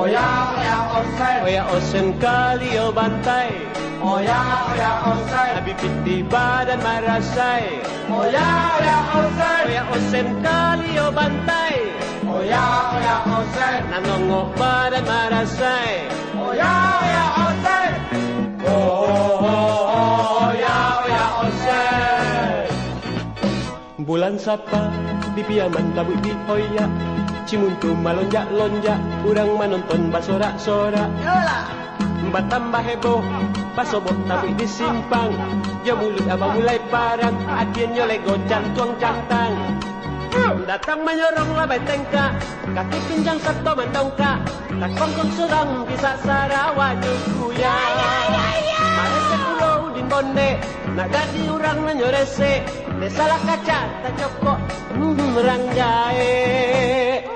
Oya, oya, osen. Oya osen kali o bantai. Oya, oya, osen. Habibit di badan marasai. Oya, oya, osen. Oya osen kali o bantai. Oya, oya, osen. Nanongok badan marasai. Oya, oya, osen. Oya, oya, osen. Bulan sapa di piaman tabut di hoya. Cimuntu malonjak-lonjak, urang menonton basorak-sorak. Batambah heboh, basobot tapi di simpang. Ya mulut abang mulai parang, akhirnya lego jantuang cantang. Datang menyorong labai tengkak, kaki pinjang satu mendongkak. Tak kongkong serang bisa Sarawak jukuya. Mereka pulau di bonde, nak gaji orang menyorese. Salah kaca tak cokok, meranggai.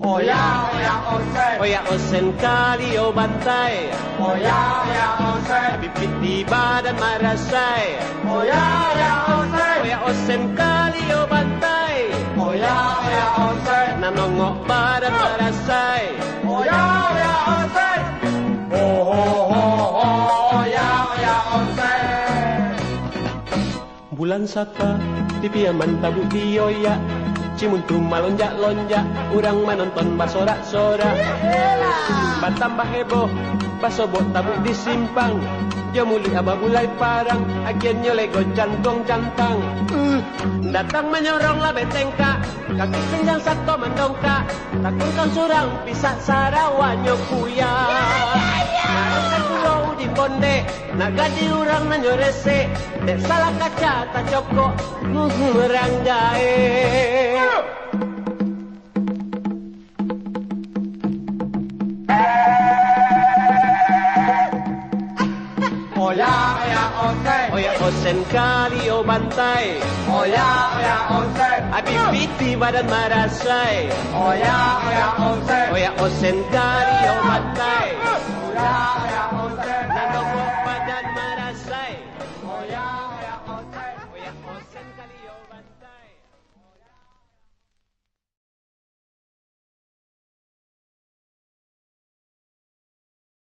Oya, oya, osen. Oya osen kali o bantai. Oya, oya, osen. Habibit di badan marasai. Oya, oya, osen. Oya osen kali o bantai. Oya, oya, osen. Nanongok badan marasai. Oya, oya, osen. Oya, oya, osen. Bulan sapa di piaman tabut di oya. Cimuntu malonjak-lonjak, urang menonton basorak-sorak. Batambah heboh, basobot tabut di simpang. Dia muli abah mulai parang, akhirnya lego jantung cantang. Datang menyorong labet tengkak, kaki pinjang satu mendongkak. Takutkan surang pisah Sarawak nyokuya. Mereka pulau di bonde, nak gaji orang menyorese. Dek salah kaca tak cokok, meranggai. Oya, oya, osen. Oya osen kali o bantai. Oya, oya, osen. Habibit di badan marasai. Oya, oya, osen. Oya osen kali o bantai. Oya, oya, osen. Nanongok